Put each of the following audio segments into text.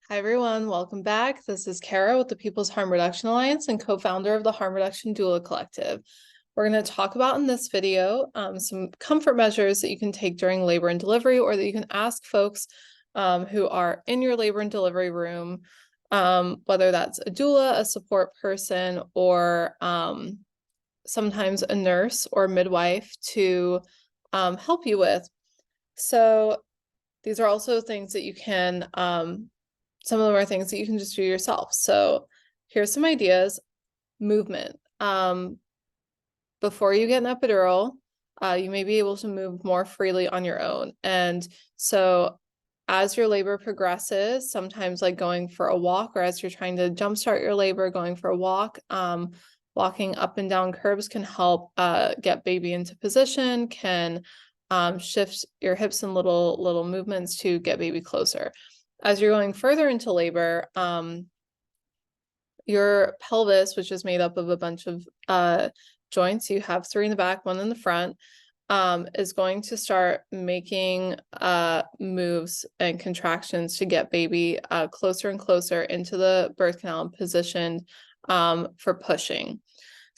Hi everyone, welcome back. This is Kara with the People's Harm Reduction Alliance and co-founder of the Harm Reduction Doula Collective. We're going to talk about in this video some comfort measures that you can take during labor and delivery, or that you can ask folks who are in your labor and delivery room, whether that's a doula, a support person, or sometimes a nurse or midwife to help you with. So these are also things that you can some of them are things that you can just do yourself. So here's some ideas. Movement. Before you get an epidural, you may be able to move more freely on your own. And so as your labor progresses, sometimes like going for a walk, or as you're trying to jumpstart your labor, going for a walk, walking up and down curbs can help get baby into position, can shift your hips and little movements to get baby closer. As you're going further into labor, your pelvis, which is made up of a bunch of joints, you have 3 in the back, 1 in the front, is going to start making moves and contractions to get baby closer and closer into the birth canal and positioned for pushing.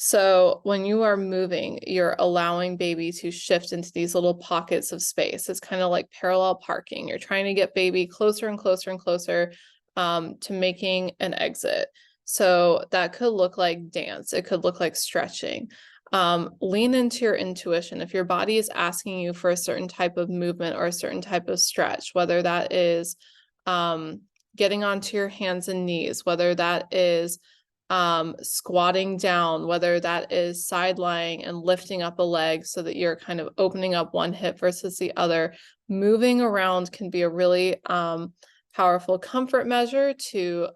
So when you are moving, you're allowing baby to shift into these little pockets of space. It's kind of like parallel parking. You're trying to get baby closer and closer and closer to making an exit. So that could look like dance. It could look like stretching. Lean into your intuition. If your body is asking you for a certain type of movement or a certain type of stretch, whether that is getting onto your hands and knees, whether that is squatting down, whether that is side lying and lifting up a leg so that you're kind of opening up one hip versus the other. Moving around can be a really powerful comfort measure to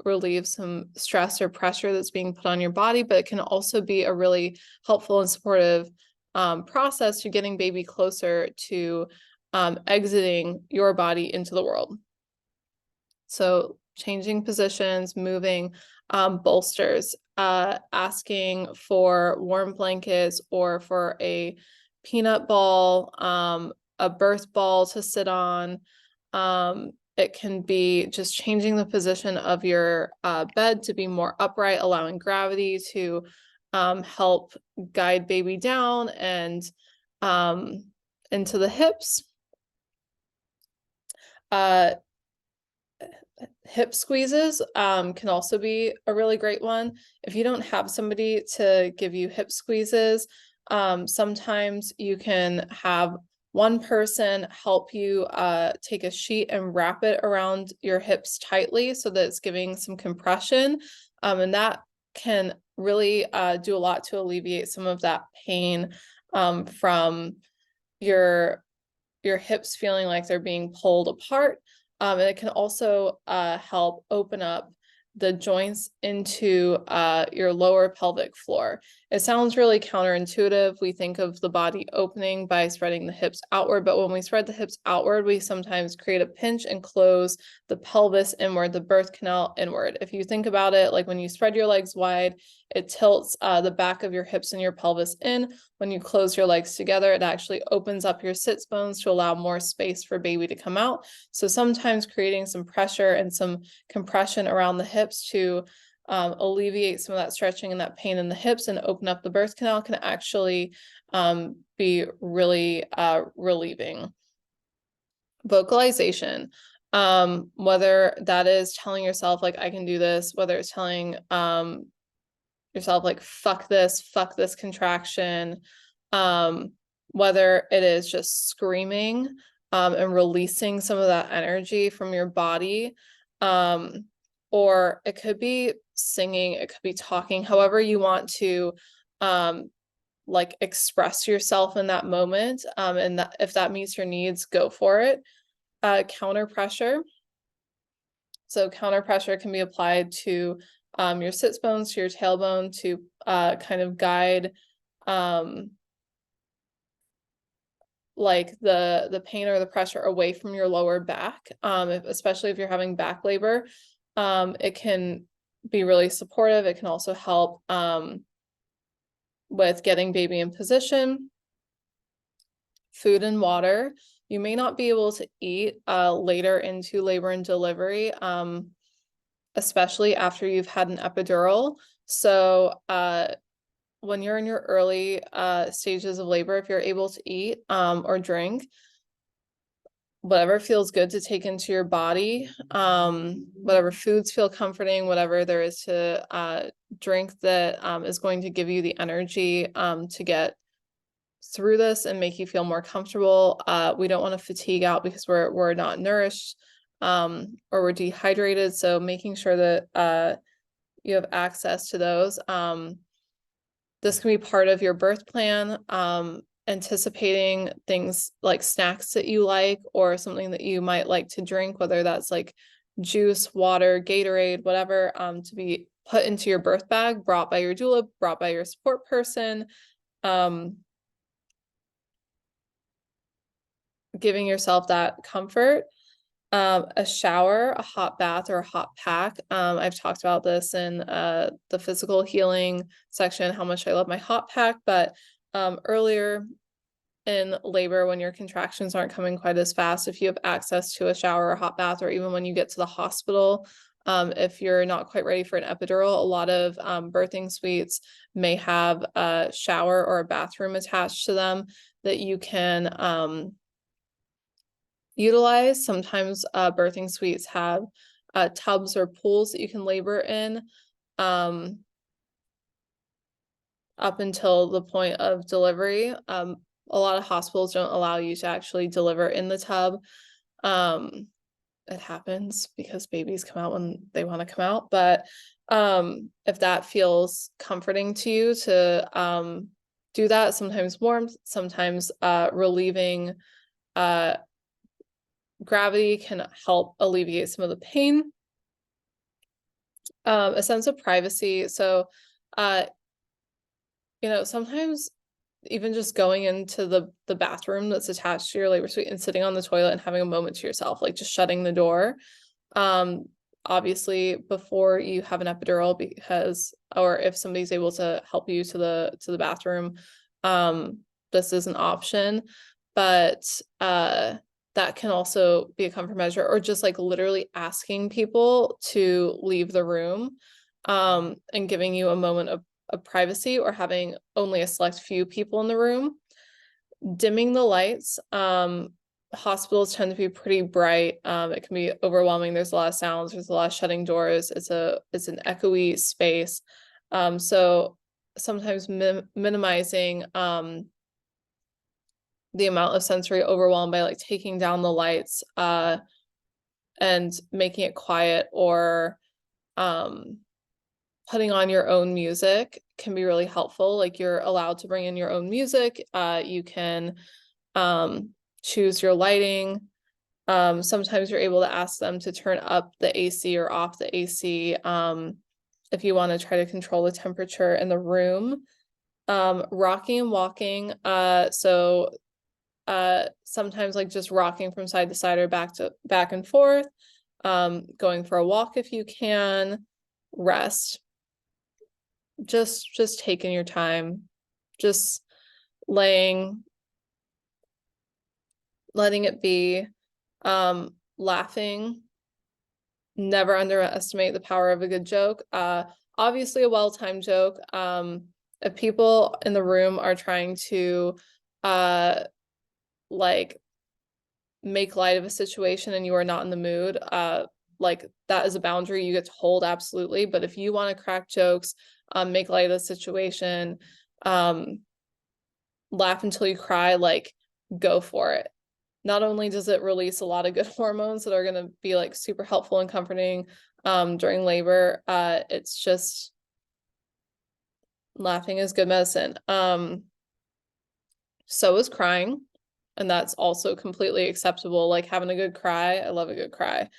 relieve some stress or pressure that's being put on your body, but it can also be a really helpful and supportive process to getting baby closer to exiting your body into the world. So changing positions, moving, bolsters, asking for warm blankets or for a peanut ball, a birth ball to sit on. It can be just changing the position of your bed to be more upright, allowing gravity to help guide baby down and into the hips. Hip squeezes can also be a really great one. If you don't have somebody to give you hip squeezes, sometimes you can have one person help you take a sheet and wrap it around your hips tightly so that it's giving some compression. And that can really do a lot to alleviate some of that pain from your hips feeling like they're being pulled apart. And it can also help open up the joints into your lower pelvic floor. It sounds really counterintuitive. We think of the body opening by spreading the hips outward, but when we spread the hips outward, we sometimes create a pinch and close the pelvis inward, the birth canal inward. If you think about it, like when you spread your legs wide, it tilts the back of your hips and your pelvis in. When you close your legs together, it actually opens up your sits bones to allow more space for baby to come out. So sometimes creating some pressure and some compression around the hips to alleviate some of that stretching and that pain in the hips and open up the birth canal can actually be really relieving. Vocalization, whether that is telling yourself like I can do this, whether it's telling yourself like fuck this contraction, whether it is just screaming and releasing some of that energy from your body, or it could be singing, it could be talking, however you want to like express yourself in that moment, and that if that meets your needs, go for it. Counter pressure. So counter pressure can be applied to your sits bones, to your tailbone, to kind of guide like the pain or the pressure away from your lower back, especially if you're having back labor. It can be really supportive. It can also help with getting baby in position. Food and water. you may not be able to eat later into labor and delivery, especially after you've had an epidural. So when you're in your early stages of labor, if you're able to eat or drink, whatever feels good to take into your body, whatever foods feel comforting, whatever there is to drink that is going to give you the energy to get through this and make you feel more comfortable. We don't want to fatigue out because we're not nourished or we're dehydrated. So making sure that you have access to those. This can be part of your birth plan. Anticipating things like snacks that you like or something that you might like to drink, whether that's like juice, water, Gatorade, whatever, to be put into your birth bag, brought by your doula, brought by your support person. Giving yourself that comfort. A shower, a hot bath, or a hot pack. I've talked about this in the physical healing section, how much I love my hot pack, but earlier in labor, when your contractions aren't coming quite as fast, if you have access to a shower or a hot bath, or even when you get to the hospital, if you're not quite ready for an epidural, a lot of birthing suites may have a shower or a bathroom attached to them that you can utilize. Sometimes birthing suites have tubs or pools that you can labor in up until the point of delivery. A lot of hospitals don't allow you to actually deliver in the tub. It happens because babies come out when they want to come out, but if that feels comforting to you to do that, sometimes warmth, sometimes relieving gravity can help alleviate some of the pain. A sense of privacy. So, sometimes even just going into the bathroom that's attached to your labor suite and sitting on the toilet and having a moment to yourself, like just shutting the door. Obviously before you have an epidural, because, or if somebody's able to help you to the bathroom, this is an option, but that can also be a comfort measure, or just like literally asking people to leave the room and giving you a moment of privacy, or having only a select few people in the room. Dimming the lights. Hospitals tend to be pretty bright. It can be overwhelming. There's a lot of sounds, there's a lot of shutting doors. It's an echoey space. So sometimes minimizing the amount of sensory overwhelm by like taking down the lights and making it quiet, or putting on your own music can be really helpful. Like, you're allowed to bring in your own music. You can choose your lighting. Sometimes you're able to ask them to turn up the AC or off the AC if you want to try to control the temperature in the room. Rocking and walking. Sometimes like just rocking from side to side or back and forth. Going for a walk if you can. Rest. Just taking your time, just letting it be. Laughing. Never underestimate the power of a good joke. Obviously a well-timed joke. If people in the room are trying to like make light of a situation and you are not in the mood, like that is a boundary you get to hold, absolutely. But if you want to crack jokes, make light of the situation, laugh until you cry, like go for it. Not only does it release a lot of good hormones that are going to be like super helpful and comforting during labor, it's just, laughing is good medicine. So is crying, and that's also completely acceptable. Like having a good cry, I love a good cry.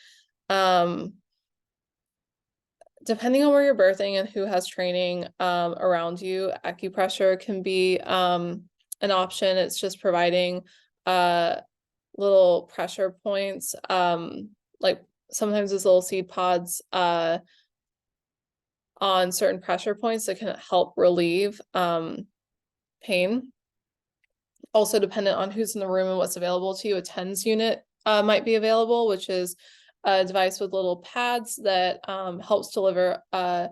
Depending on where you're birthing and who has training around you, acupressure can be an option. It's just providing little pressure points, like sometimes it's little seed pods on certain pressure points that can help relieve pain. Also dependent on who's in the room and what's available to you, a TENS unit might be available, which is a device with little pads that helps deliver a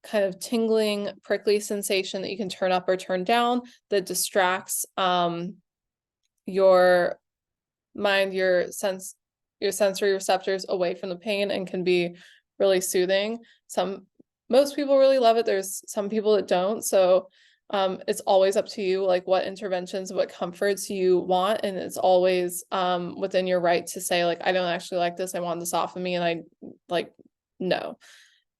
kind of tingling, prickly sensation that you can turn up or turn down that distracts your mind, your sensory receptors away from the pain and can be really soothing. Most people really love it. There's some people that don't. So it's always up to you, like what interventions, what comforts you want. And it's always within your right to say, like, I don't actually like this. I want this off of me. And I like, no.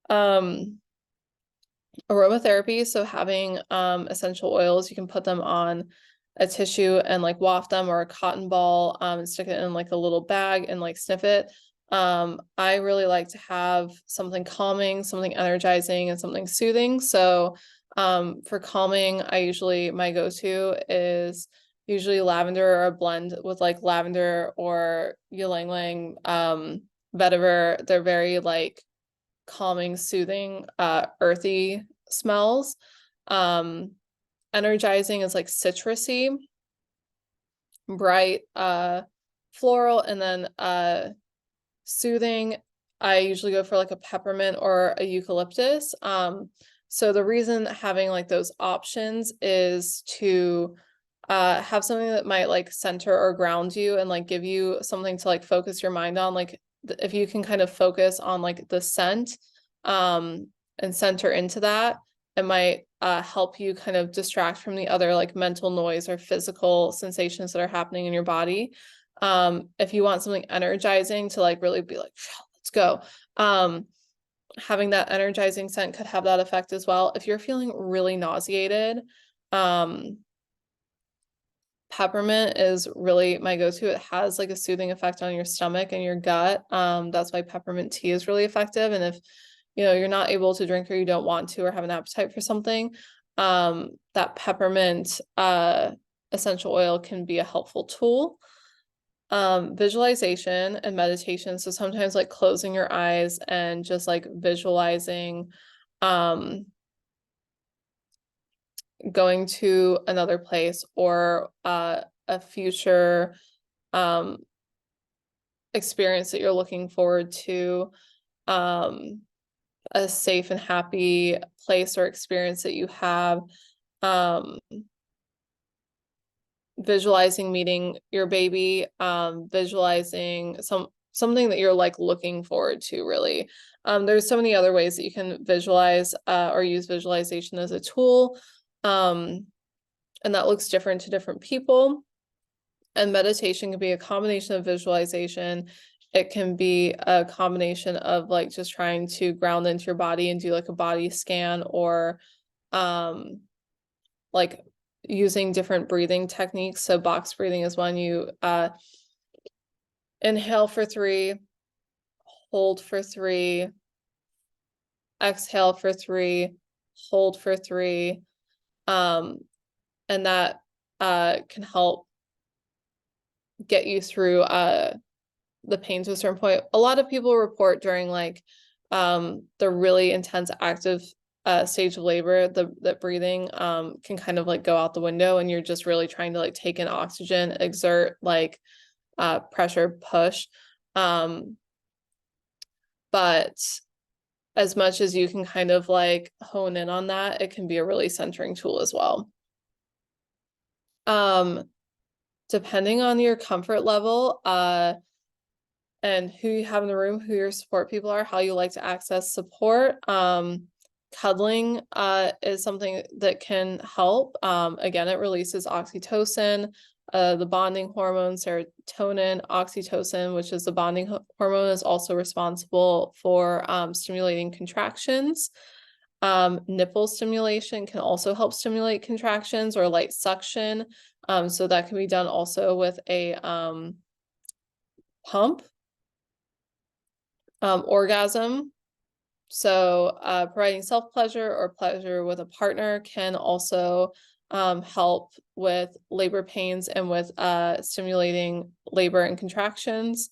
Aromatherapy. So having essential oils, you can put them on a tissue and like waft them, or a cotton ball and stick it in like a little bag and like sniff it. I really like to have something calming, something energizing, and something soothing. So for calming, my go-to is usually lavender, or a blend with like lavender or ylang ylang, vetiver. They're very like calming, soothing, earthy smells. Energizing is like citrusy, bright, floral, and then soothing, I usually go for like a peppermint or a eucalyptus. So the reason having like those options is to have something that might like center or ground you and like give you something to like focus your mind on. Like if you can kind of focus on like the scent and center into that, it might help you kind of distract from the other like mental noise or physical sensations that are happening in your body. If you want something energizing to like really be like, let's go. Having that energizing scent could have that effect as well. If you're feeling really nauseated, peppermint is really my go-to. It has like a soothing effect on your stomach and your gut. That's why peppermint tea is really effective. And if you're not able to drink, or you don't want to, or have an appetite for something, that peppermint essential oil can be a helpful tool. Visualization and meditation. So sometimes like closing your eyes and just like visualizing going to another place, or a future experience that you're looking forward to, a safe and happy place or experience that you have, visualizing meeting your baby, visualizing something that you're like looking forward to, really. There's so many other ways that you can visualize or use visualization as a tool. And that looks different to different people. And meditation can be a combination of visualization. It can be a combination of like just trying to ground into your body and do like a body scan, or like using different breathing techniques. So box breathing is one. You inhale for 3, hold for 3, exhale for 3, hold for 3. And that can help get you through the pain to a certain point. A lot of people report during like the really intense active stage of labor, that breathing can kind of like go out the window, and you're just really trying to like take in oxygen, exert like pressure, push. But as much as you can kind of like hone in on that, it can be a really centering tool as well. Depending on your comfort level, and who you have in the room, who your support people are, how you like to access support, cuddling is something that can help. Again, it releases oxytocin, the bonding hormone, serotonin. Oxytocin, which is the bonding hormone, is also responsible for stimulating contractions. Nipple stimulation can also help stimulate contractions, or light suction. So that can be done also with a pump. Orgasm. So providing self-pleasure or pleasure with a partner can also help with labor pains and with stimulating labor and contractions.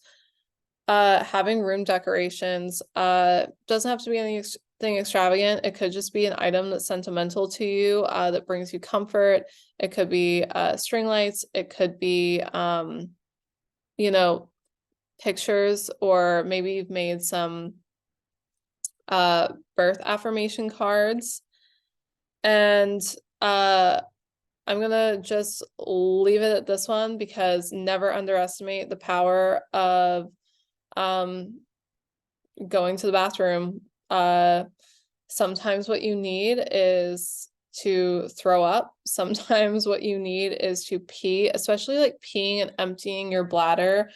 Having room decorations doesn't have to be anything extravagant. It could just be an item that's sentimental to you, that brings you comfort. It could be string lights. It could be, you know, pictures, or maybe you've made some birth affirmation cards. And I'm gonna just leave it at this one, because never underestimate the power of going to the bathroom. Sometimes what you need is to throw up. Sometimes what you need is to pee, especially like peeing and emptying your bladder.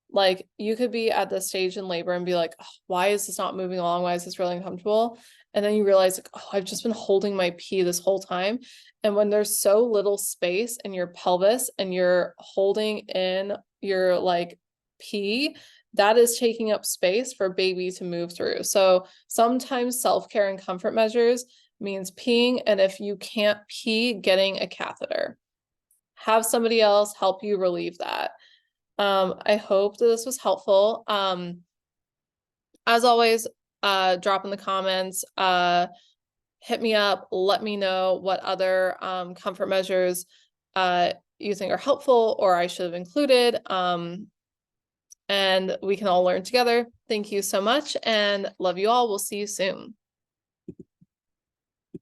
Like, you could be at this stage in labor and be like, oh, why is this not moving along? Why is this really uncomfortable? And then you realize, like, oh, I've just been holding my pee this whole time. And when there's so little space in your pelvis and you're holding in your like pee, that is taking up space for baby to move through. So sometimes self-care and comfort measures means peeing, and if you can't pee, getting a catheter. Have somebody else help you relieve that. I hope that this was helpful. As always, drop in the comments, hit me up, let me know what other comfort measures you think are helpful or I should have included. And we can all learn together. Thank you so much, and love you all. We'll see you soon.